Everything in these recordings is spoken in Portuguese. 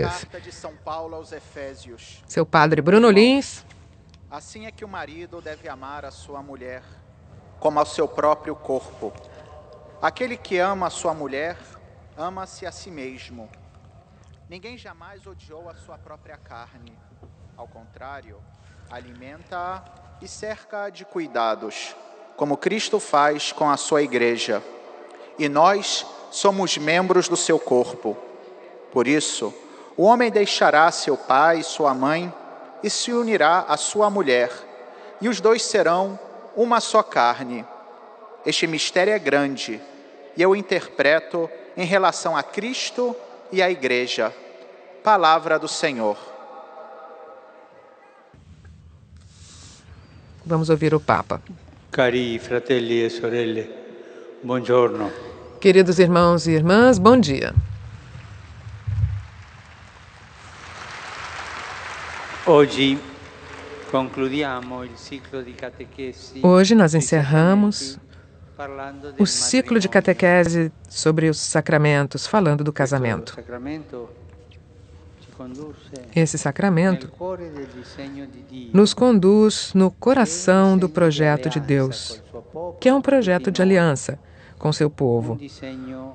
Vasquez. Carta de São Paulo aos Efésios. Seu padre Bruno Lins. Assim é que o marido deve amar a sua mulher como ao seu próprio corpo. Aquele que ama a sua mulher, ama-se a si mesmo. Ninguém jamais odiou a sua própria carne. Ao contrário, alimenta-a e cerca-a de cuidados, como Cristo faz com a sua igreja. E nós somos membros do seu corpo. Por isso, o homem deixará seu pai e sua mãe e se unirá à sua mulher, e os dois serão uma só carne. Este mistério é grande, e eu interpreto em relação a Cristo e à Igreja. Palavra do Senhor. Vamos ouvir o Papa. Cari fratelli e sorelle, buongiorno. Queridos irmãos e irmãs, bom dia. Hoje nós encerramos o ciclo de catequese sobre os sacramentos, falando do casamento. Esse sacramento nos conduz no coração do projeto de Deus, que é um projeto de aliança com seu povo,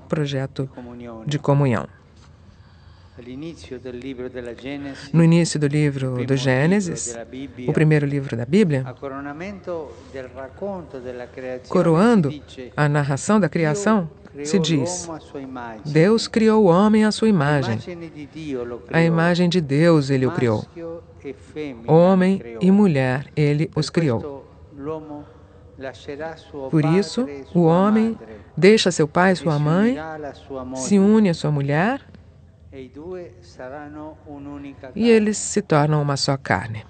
projeto de comunhão. No início do livro do Gênesis, o primeiro livro da Bíblia, coroando a narração da criação, se diz: Deus criou o homem à sua imagem. A imagem de Deus ele o criou. Homem e mulher ele os criou. Por isso, o homem deixa seu pai e sua mãe, se une à sua mulher, e eles se tornam uma só carne.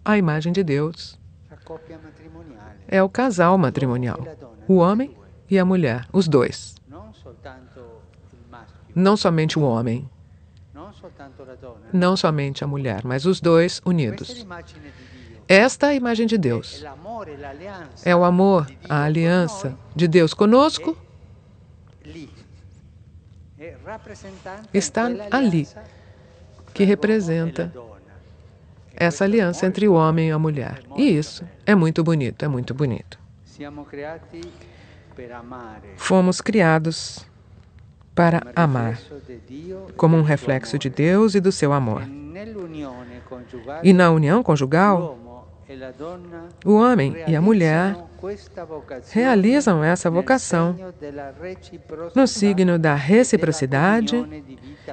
A imagem de Deus é o casal matrimonial, o homem e a mulher, os dois. Não somente o homem, não somente a mulher, mas os dois unidos. Esta é a imagem de Deus. É o amor, a aliança de Deus conosco. Está ali, que representa essa aliança entre o homem e a mulher. E isso é muito bonito, é muito bonito. Fomos criados para amar, como um reflexo de Deus e do seu amor. E na união conjugal, o homem e a mulher realizam essa vocação no signo da reciprocidade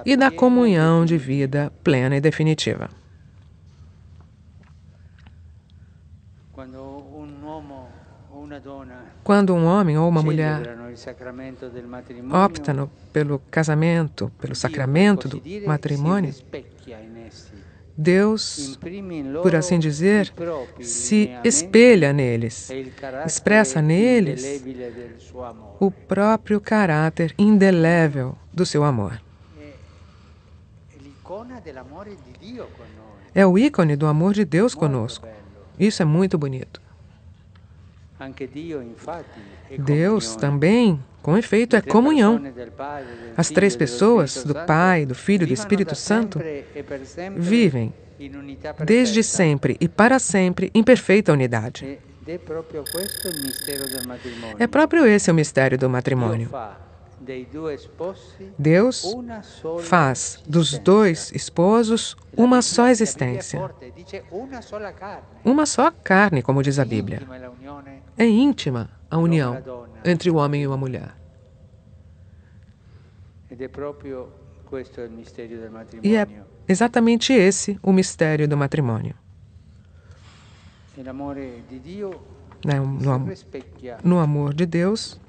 e da comunhão de vida plena e definitiva. Quando um homem ou uma mulher optam pelo casamento, pelo sacramento do matrimônio, Deus, por assim dizer, se espelha neles, expressa neles o próprio caráter indelével do seu amor. É o ícone do amor de Deus conosco. Isso é muito bonito. Deus também, com efeito, é comunhão. As três pessoas, do Pai, do Filho e do Espírito Santo, vivem desde sempre e para sempre em perfeita unidade. É próprio esse o mistério do matrimônio. Deus faz dos dois esposos uma só existência. Uma só carne, como diz a Bíblia. É íntima a união entre o homem e a mulher. E é exatamente esse o mistério do matrimônio. No amor de Deus,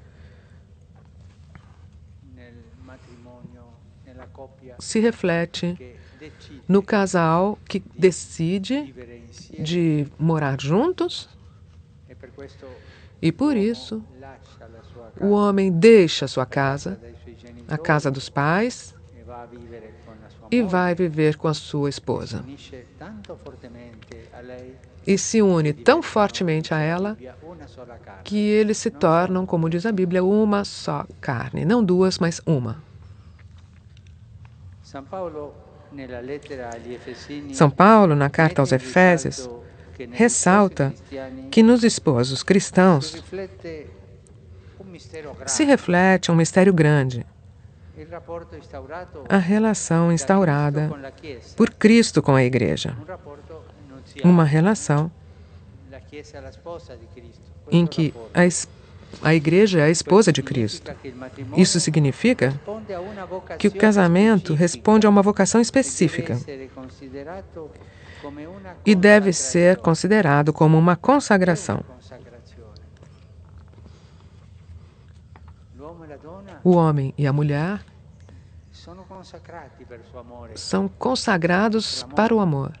se reflete no casal que decide de morar juntos, e por isso o homem deixa sua casa, a casa dos pais, e vai viver com a sua esposa. E se une tão fortemente a ela que eles se tornam, como diz a Bíblia, uma só carne. Não duas, mas uma. São Paulo, na carta aos Efésios, ressalta que nos esposos cristãos se reflete um mistério grande, a relação instaurada por Cristo com a Igreja. Uma relação em que a Igreja é a esposa de Cristo. Isso significa que o casamento responde a uma vocação específica e deve ser considerado como uma consagração. O homem e a mulher são consagrados para o amor.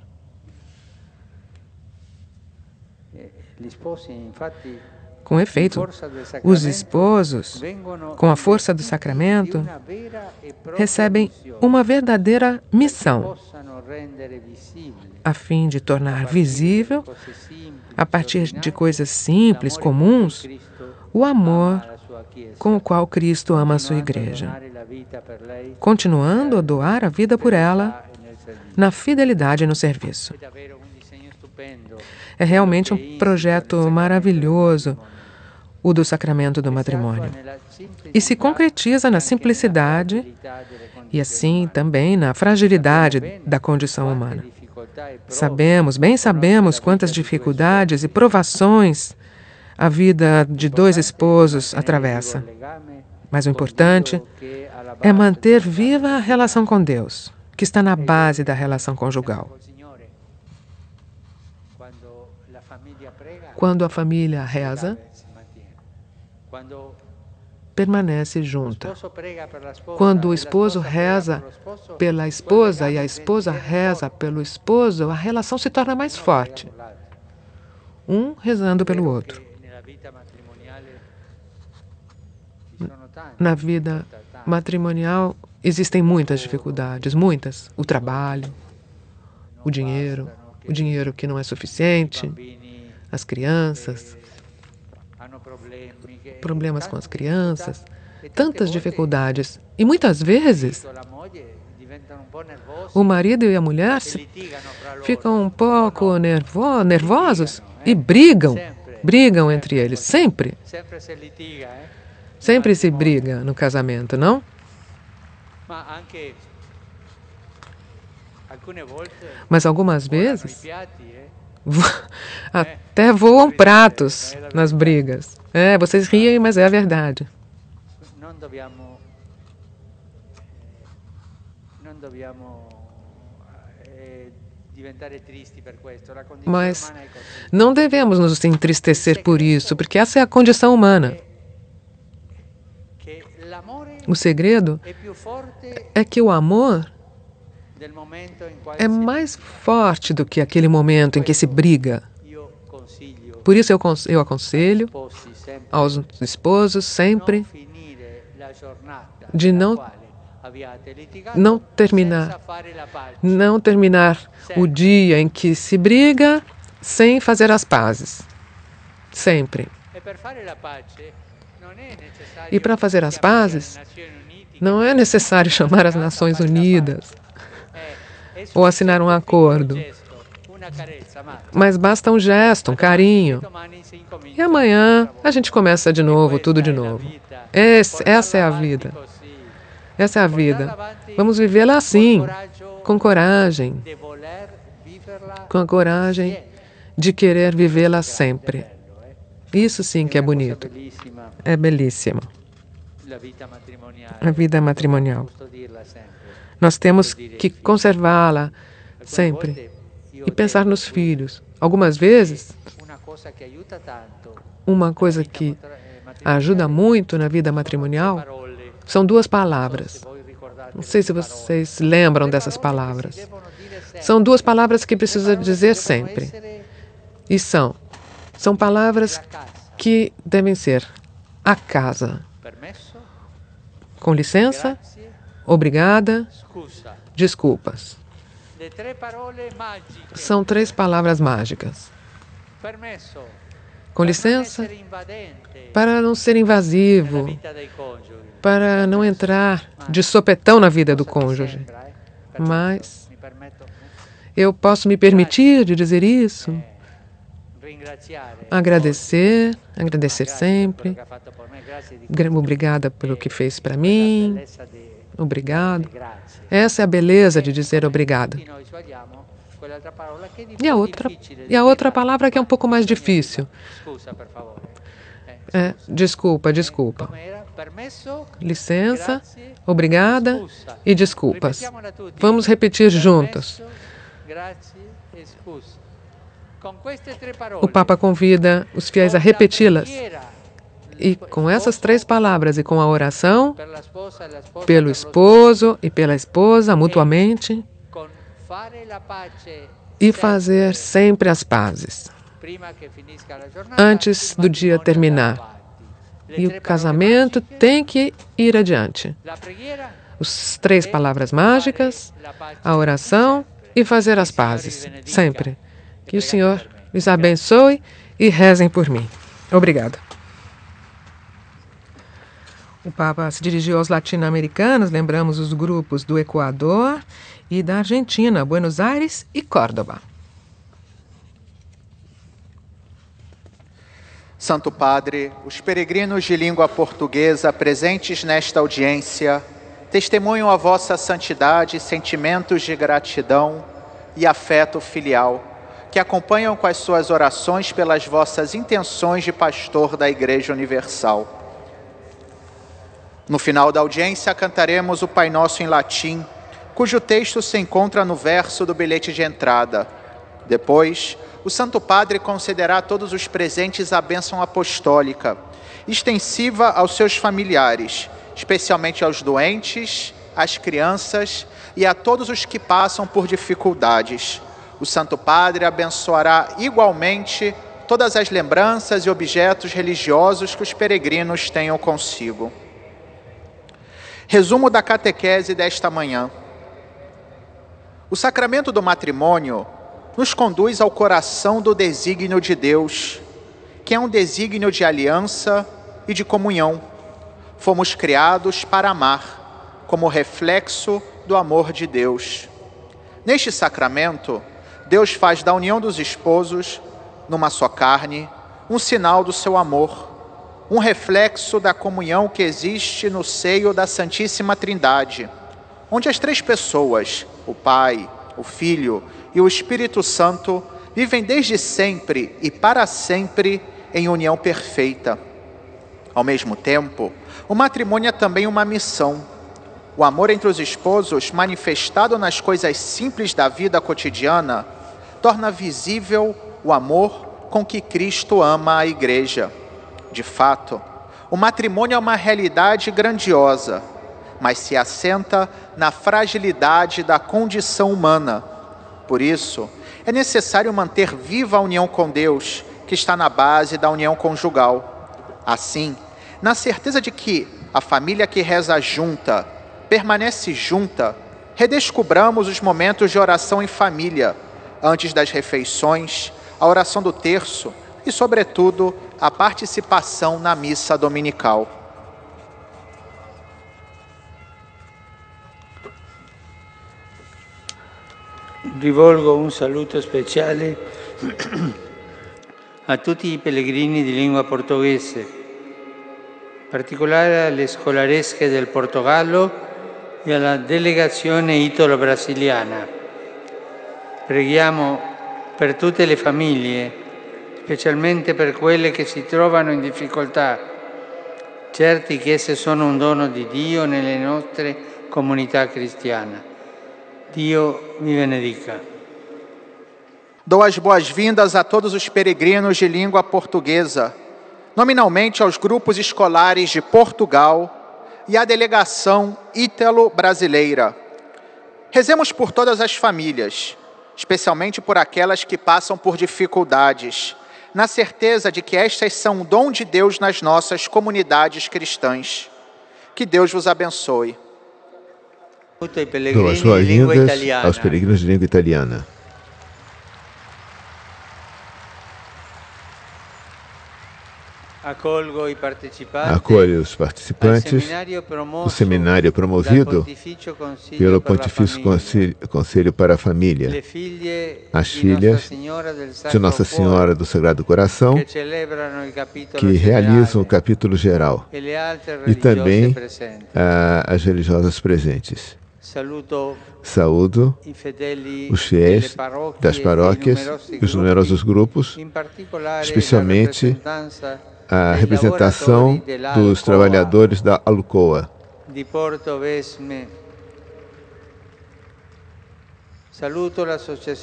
Com efeito, os esposos, com a força do sacramento, recebem uma verdadeira missão, a fim de tornar visível, a partir de coisas simples, comuns, o amor com o qual Cristo ama a sua Igreja, continuando a doar a vida por ela na fidelidade e no serviço. É realmente um projeto maravilhoso, o do sacramento do matrimônio. E se concretiza na simplicidade e assim também na fragilidade da condição humana. Bem sabemos quantas dificuldades e provações a vida de dois esposos atravessa. Mas o importante é manter viva a relação com Deus, que está na base da relação conjugal. Quando a família reza, permanece junta. Quando o esposo reza pela esposa e a esposa reza pelo esposo, a relação se torna mais forte. Um rezando pelo outro. Na vida matrimonial existem muitas dificuldades, muitas. O trabalho, o dinheiro que não é suficiente, as crianças, problemas com as crianças, tantas dificuldades. E muitas vezes o marido e a mulher ficam um pouco nervosos e brigam entre eles, sempre. Sempre se briga no casamento, não? Mas algumas vezes até voam pratos nas brigas. Vocês riem, mas é a verdade. Mas não devemos nos entristecer por isso, porque essa é a condição humana. O segredo é que o amor é mais forte do que aquele momento em que se briga. Por isso eu aconselho aos esposos sempre de não terminar o dia em que se briga sem fazer as pazes. Sempre. E para fazer as pazes, não é necessário chamar as Nações Unidas ou assinar um acordo. Mas basta um gesto, um carinho. E amanhã a gente começa de novo, tudo de novo. Essa é a vida. Essa é a vida. Vamos vivê-la assim, com coragem. Com a coragem de querer vivê-la sempre. Isso sim que é bonito. É belíssimo. A vida matrimonial. Nós temos que conservá-la sempre e pensar nos filhos. Algumas vezes, uma coisa que ajuda muito na vida matrimonial são duas palavras. Não sei se vocês lembram dessas palavras. São duas palavras que precisa dizer sempre. E são palavras que devem ser a casa. Com licença, obrigada, desculpas. São três palavras mágicas. Com licença, para não ser invasivo, para não entrar de sopetão na vida do cônjuge. mas eu posso me permitir de dizer isso? Agradecer sempre. Obrigada pelo que fez para mim. Obrigado. Essa é a beleza de dizer obrigado. E a outra palavra que é um pouco mais difícil. Desculpa. Licença, obrigada e desculpas. Vamos repetir juntos. O Papa convida os fiéis a repeti-las. E com essas 3 palavras e com a oração, pelo esposo e pela esposa, mutuamente, e fazer sempre as pazes, antes do dia terminar. E o casamento tem que ir adiante. As 3 palavras mágicas, a oração e fazer as pazes, sempre. Que o Senhor lhes abençoe e rezem por mim. Obrigada. O Papa se dirigiu aos latino-americanos, lembramos os grupos do Equador e da Argentina, Buenos Aires e Córdoba. Santo Padre, os peregrinos de língua portuguesa presentes nesta audiência testemunham a vossa santidade, sentimentos de gratidão e afeto filial, que acompanham com as suas orações pelas vossas intenções de pastor da Igreja Universal. No final da audiência, cantaremos o Pai Nosso em latim, cujo texto se encontra no verso do bilhete de entrada. Depois, o Santo Padre concederá a todos os presentes a bênção apostólica, extensiva aos seus familiares, especialmente aos doentes, às crianças e a todos os que passam por dificuldades. O Santo Padre abençoará igualmente todas as lembranças e objetos religiosos que os peregrinos tenham consigo. Resumo da catequese desta manhã. O sacramento do matrimônio nos conduz ao coração do desígnio de Deus, que é um desígnio de aliança e de comunhão. Fomos criados para amar, como reflexo do amor de Deus. Neste sacramento, Deus faz da união dos esposos, numa só carne, um sinal do seu amor, um reflexo da comunhão que existe no seio da Santíssima Trindade, onde as 3 pessoas, o Pai, o Filho e o Espírito Santo, vivem desde sempre e para sempre em união perfeita. Ao mesmo tempo, o matrimônio é também uma missão. O amor entre os esposos, manifestado nas coisas simples da vida cotidiana, torna visível o amor com que Cristo ama a Igreja. De fato, o matrimônio é uma realidade grandiosa, mas se assenta na fragilidade da condição humana. Por isso, é necessário manter viva a união com Deus, que está na base da união conjugal. Assim, na certeza de que a família que reza junta, permanece junta, redescobramos os momentos de oração em família, antes das refeições, a oração do terço e, sobretudo, a participação na missa dominical. Rivolgo un saluto speciale a tutti i pellegrini di lingua portoghese, in particolare alle scolaresche del Portogallo e alla delegazione italo-brasiliana. Preghiamo per tutte le famiglie, specialmente per quelle che si trovano in difficoltà, certi che esse sono un dono di Dio nelle nostre comunità cristiane. Dio vi benedica. Dou as boas-vindas a todos os peregrinos de língua portuguesa, nominalmente aos grupos escolares de Portugal e à delegação ítalo-brasileira. Rezemos por todas as famílias, especialmente por aquelas que passam por dificuldades, na certeza de que estas são um dom de Deus nas nossas comunidades cristãs. Que Deus vos abençoe. Dou as boas-vindas aos peregrinos de língua italiana. Acolho os participantes. O seminário promovido pelo Pontifício Conselho para a Família, as filhas de Nossa Senhora do Sagrado Coração, que realizam o capítulo geral, e também as religiosas presentes. Saúdo os fiéis das paróquias e os numerosos grupos, especialmente a representação dos trabalhadores da Alcoa.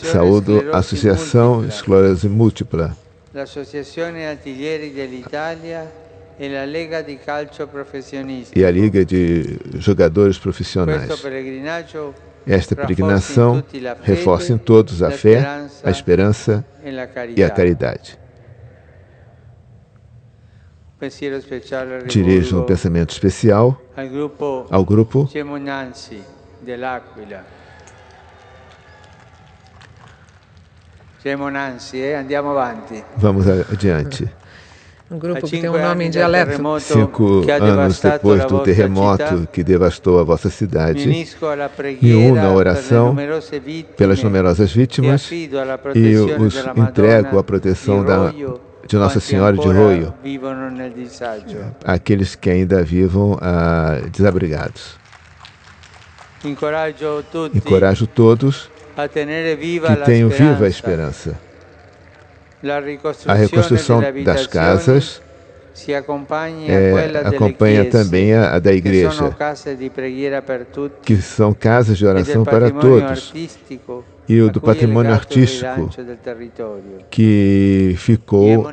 Saúdo a Associação Esclerose Múltipla, a e a Liga de Jogadores Profissionais. Esta peregrinação reforça em todos a fé, a esperança e a caridade. Dirijo um pensamento especial ao grupo Vamos adiante. Um grupo que tem um nome em dialeto. 5 anos depois do terremoto que devastou a vossa cidade, me uno à oração pelas numerosas vítimas e os entrego à proteção de Nossa Senhora de Roio, aqueles que ainda vivam desabrigados. Encorajo todos que tenham viva a esperança. A reconstrução das casas acompanha também a da igreja, que são casas de oração para todos, e o do patrimônio artístico que ficou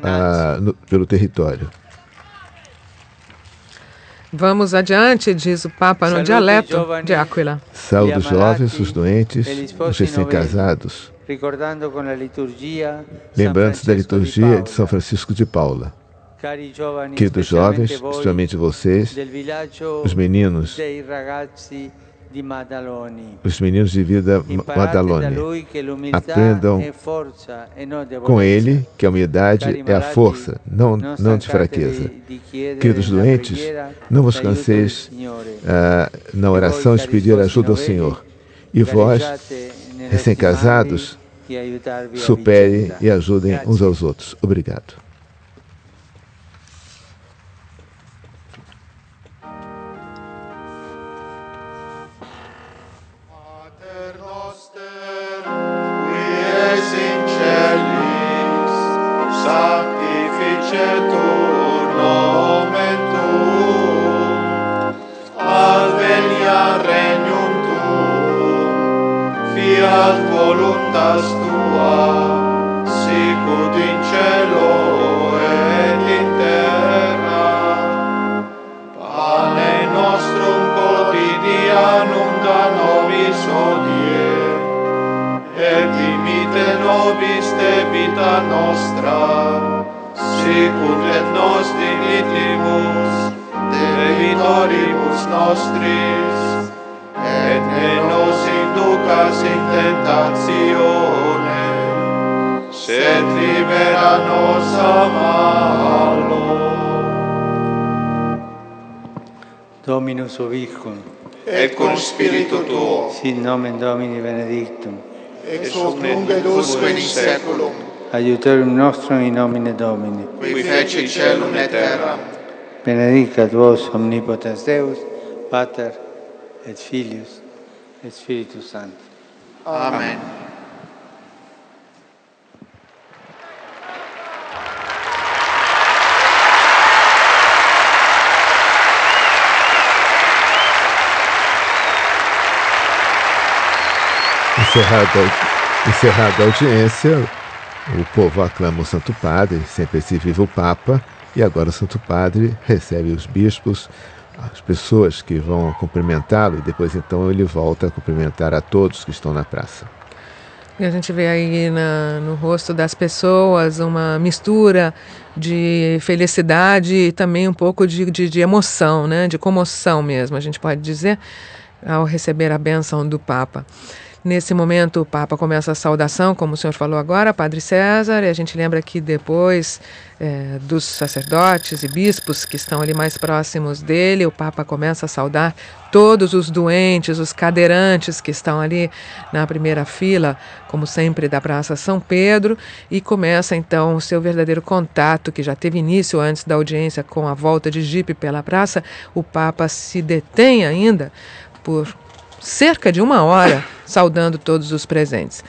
pelo território. Vamos adiante, diz o Papa no dialeto de Áquila. Saúde os jovens, os doentes, os recém-casados, lembrando-se da liturgia de São Francisco de Paula. Queridos jovens, especialmente vocês, os meninos de vida Madalone, aprendam com ele que a humildade é a força, não de fraqueza. Queridos doentes, não vos canseis na oração de pedir ajuda ao Senhor. E vós, recém-casados, superem e ajudem uns aos outros. Obrigado. Sanctificetur nomen tuum, adveniat regnum tuum, fiat voluntas tua, sicut in cielo et in terra. Pane nostrum quotidianum da nobis hodie, et dimite nobis debita nostra, sicut et nos dimittimus debitoribus nostris, et ne nos inducas in tentationem, sed libera nos a malo. Dominus vobiscum, et cum spiritu tuo, sit nomen Domini benedictum, ex hoc nunc et usque in saeculum, aiutorium nostrum in nomine Domini, qui feci celum et terram. Benedicat vos omnipotens Deus, Pater et Filius et Spiritus Sanctus. Amen. Encerrada a audiência, o povo aclama o Santo Padre, sempre se vive o Papa, e agora o Santo Padre recebe os bispos, as pessoas que vão cumprimentá-lo, e depois então ele volta a cumprimentar a todos que estão na praça. E a gente vê aí no rosto das pessoas uma mistura de felicidade e também um pouco de emoção, né? De comoção mesmo, a gente pode dizer, ao receber a bênção do Papa. Nesse momento, o Papa começa a saudação, como o senhor falou agora, Padre César, e a gente lembra que depois dos sacerdotes e bispos que estão ali mais próximos dele, o Papa começa a saudar todos os doentes, os cadeirantes que estão ali na primeira fila, como sempre, da Praça São Pedro, e começa então o seu verdadeiro contato, que já teve início antes da audiência com a volta de jipe pela praça. O Papa se detém ainda por cerca de 1 hora, saudando todos os presentes.